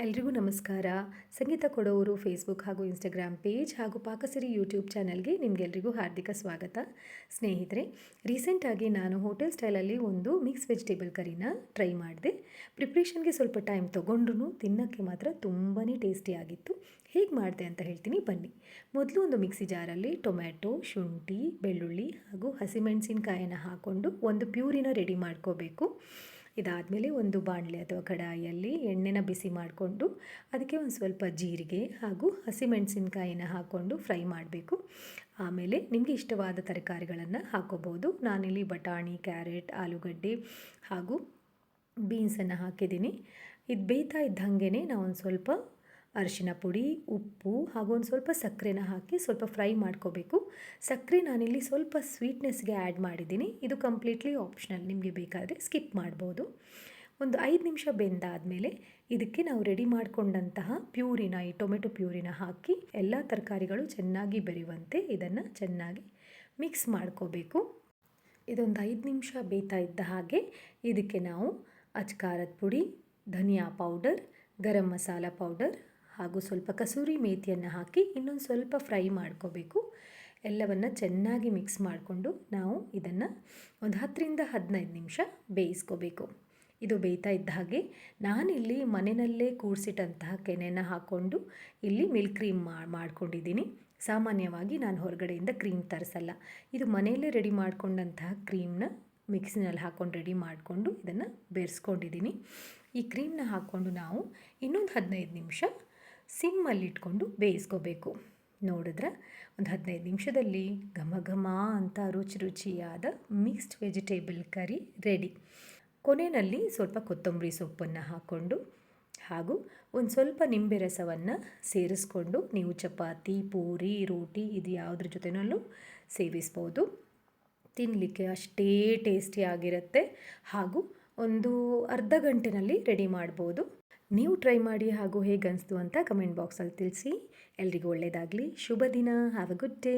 ಎಲ್ರಿಗೂ ನಮಸ್ಕಾರ. ಸಂಗೀತ ಕೊಡೋರು ಫೇಸ್ಬುಕ್ ಹಾಗೂ ಇನ್ಸ್ಟಾಗ್ರಾಮ್ ಪೇಜ್ ಹಾಗೂ ಪಾಕಸಿರಿ ಯೂಟ್ಯೂಬ್ ಚಾನಲ್ಗೆ ನಿಮಗೆಲ್ರಿಗೂ ಹಾರ್ದಿಕ ಸ್ವಾಗತ. ಸ್ನೇಹಿತರೆ, ರೀಸೆಂಟಾಗಿ ನಾನು ಹೋಟೆಲ್ ಸ್ಟೈಲಲ್ಲಿ ಒಂದು ಮಿಕ್ಸ್ ವೆಜಿಟೇಬಲ್ ಕರಿನ ಟ್ರೈ ಮಾಡಿದೆ. ಪ್ರಿಪ್ರೇಷನ್ಗೆ ಸ್ವಲ್ಪ ಟೈಮ್ ತೊಗೊಂಡ್ರೂ ತಿನ್ನೋಕ್ಕೆ ಮಾತ್ರ ತುಂಬಾ ಟೇಸ್ಟಿಯಾಗಿತ್ತು. ಹೇಗೆ ಮಾಡಿದೆ ಅಂತ ಹೇಳ್ತೀನಿ ಬನ್ನಿ. ಮೊದಲು ಒಂದು ಮಿಕ್ಸಿ ಜಾರಲ್ಲಿ ಟೊಮ್ಯಾಟೊ, ಶುಂಠಿ, ಬೆಳ್ಳುಳ್ಳಿ ಹಾಗೂ ಹಸಿಮೆಣಸಿನಕಾಯನ್ನು ಹಾಕ್ಕೊಂಡು ಒಂದು ಪ್ಯೂರಿನ ರೆಡಿ ಮಾಡ್ಕೋಬೇಕು. ಇದಾದಮೇಲೆ ಒಂದು ಬಾಣಲೆ ಅಥವಾ ಕಡಾಯಿಯಲ್ಲಿ ಎಣ್ಣೆನ ಬಿಸಿ ಮಾಡಿಕೊಂಡು ಅದಕ್ಕೆ ಒಂದು ಸ್ವಲ್ಪ ಜೀರಿಗೆ ಹಾಗೂ ಹಸಿಮೆಣಸಿನಕಾಯಿನ ಹಾಕ್ಕೊಂಡು ಫ್ರೈ ಮಾಡಬೇಕು. ಆಮೇಲೆ ನಿಮಗೆ ಇಷ್ಟವಾದ ತರಕಾರಿಗಳನ್ನು ಹಾಕೋಬೋದು. ನಾನಿಲ್ಲಿ ಬಟಾಣಿ, ಕ್ಯಾರೆಟ್, ಆಲೂಗಡ್ಡೆ ಹಾಗೂ ಬೀನ್ಸನ್ನು ಹಾಕಿದ್ದೀನಿ. ಇದು ಬೇಯ್ತಾ ಇದ್ದಂಗೆ ನಾವು ಒಂದು ಸ್ವಲ್ಪ ಅರಿಶಿನ ಪುಡಿ, ಉಪ್ಪು ಹಾಗೂ ಒಂದು ಸ್ವಲ್ಪ ಸಕ್ಕರೆನ ಹಾಕಿ ಸ್ವಲ್ಪ ಫ್ರೈ ಮಾಡ್ಕೋಬೇಕು. ಸಕ್ಕರೆ ನಾನಿಲ್ಲಿ ಸ್ವಲ್ಪ ಸ್ವೀಟ್ನೆಸ್ಗೆ ಆ್ಯಡ್ ಮಾಡಿದ್ದೀನಿ. ಇದು ಕಂಪ್ಲೀಟ್ಲಿ ಆಪ್ಷನಲ್, ನಿಮಗೆ ಬೇಕಾದರೆ ಸ್ಕಿಪ್ ಮಾಡ್ಬೋದು. ಒಂದು 5 ನಿಮಿಷ ಬೆಂದಾದಮೇಲೆ ಇದಕ್ಕೆ ನಾವು ರೆಡಿ ಮಾಡಿಕೊಂಡಂತಹ ಪ್ಯೂರಿನ, ಈ ಟೊಮೆಟೊ ಪ್ಯೂರಿನ ಹಾಕಿ ಎಲ್ಲ ತರಕಾರಿಗಳು ಚೆನ್ನಾಗಿ ಬೆರೆಯುವಂತೆ ಇದನ್ನು ಚೆನ್ನಾಗಿ ಮಿಕ್ಸ್ ಮಾಡ್ಕೋಬೇಕು. ಇದೊಂದು 5 ನಿಮಿಷ ಬೇಯ್ತಾ ಇದ್ದ ಹಾಗೆ ಇದಕ್ಕೆ ನಾವು ಅಚ್ಕಾರದ ಪುಡಿ, ಧನಿಯಾ ಪೌಡರ್, ಗರಂ ಮಸಾಲ ಪೌಡರ್ ಹಾಗೂ ಸ್ವಲ್ಪ ಕಸೂರಿ ಮೇಥಿಯನ್ನು ಹಾಕಿ ಇನ್ನೊಂದು ಸ್ವಲ್ಪ ಫ್ರೈ ಮಾಡ್ಕೋಬೇಕು. ಎಲ್ಲವನ್ನು ಚೆನ್ನಾಗಿ ಮಿಕ್ಸ್ ಮಾಡಿಕೊಂಡು ನಾವು ಇದನ್ನು ಒಂದು 10ರಿಂದ 15 ನಿಮಿಷ ಬೇಯಿಸ್ಕೋಬೇಕು. ಇದು ಬೇಯ್ತಾ ಇದ್ದ ಹಾಗೆ ನಾನಿಲ್ಲಿ ಮನೆಯಲ್ಲೇ ಕೂಡಿಸಿಟ್ಟಂತಹ ಕೆನೆಯನ್ನು ಹಾಕ್ಕೊಂಡು ಇಲ್ಲಿ ಮಿಲ್ಕ್ ಕ್ರೀಮ್ ಮಾಡ್ಕೊಂಡಿದ್ದೀನಿ. ಸಾಮಾನ್ಯವಾಗಿ ನಾನು ಹೊರಗಡೆಯಿಂದ ಕ್ರೀಮ್ ತರಿಸಲ್ಲ. ಇದು ಮನೆಯಲ್ಲೇ ರೆಡಿ ಮಾಡಿಕೊಂಡಂತಹ ಕ್ರೀಮ್ನ ಮಿಕ್ಸಿನಲ್ಲಿ ಹಾಕ್ಕೊಂಡು ರೆಡಿ ಮಾಡಿಕೊಂಡು ಇದನ್ನು ಬೆರೆಸ್ಕೊಂಡಿದ್ದೀನಿ. ಈ ಕ್ರೀಮ್ನ ಹಾಕ್ಕೊಂಡು ನಾವು ಇನ್ನೊಂದು 15 ನಿಮಿಷ ಸಿಮ್ಮಲ್ಲಿಟ್ಕೊಂಡು ಬೇಯಿಸ್ಕೋಬೇಕು. ನೋಡಿದ್ರೆ ಒಂದು 15 ನಿಮಿಷದಲ್ಲಿ ಘಮ ಘಮ ಅಂತ ರುಚಿಯಾದ ಮಿಕ್ಸ್ಡ್ ವೆಜಿಟೇಬಲ್ ಕರಿ ರೆಡಿ. ಕೊನೆಯಲ್ಲಿ ಸ್ವಲ್ಪ ಕೊತ್ತಂಬರಿ ಸೊಪ್ಪನ್ನು ಹಾಕ್ಕೊಂಡು ಹಾಗೂ ಒಂದು ಸ್ವಲ್ಪ ನಿಂಬೆ ರಸವನ್ನು ಸೇರಿಸ್ಕೊಂಡು ನೀವು ಚಪಾತಿ, ಪೂರಿ, ರೋಟಿ ಇದು ಯಾವುದ್ರ ಜೊತೆಯಲ್ಲೂ ಸೇವಿಸ್ಬೋದು. ತಿನ್ನಲಿಕ್ಕೆ ಅಷ್ಟೇ ಟೇಸ್ಟಿಯಾಗಿರುತ್ತೆ ಹಾಗೂ ಒಂದು ಅರ್ಧ ಗಂಟೆಯಲ್ಲಿ ರೆಡಿ ಮಾಡ್ಬೋದು. ನೀವು ಟ್ರೈ ಮಾಡಿ ಹಾಗೂ ಹೇಗೆ ಅನಿಸ್ತು ಅಂತ ಕಮೆಂಟ್ ಬಾಕ್ಸಲ್ಲಿ ತಿಳಿಸಿ. ಎಲ್ರಿಗೂ ಒಳ್ಳೆಯದಾಗಲಿ. ಶುಭ ದಿನ. Have a good day.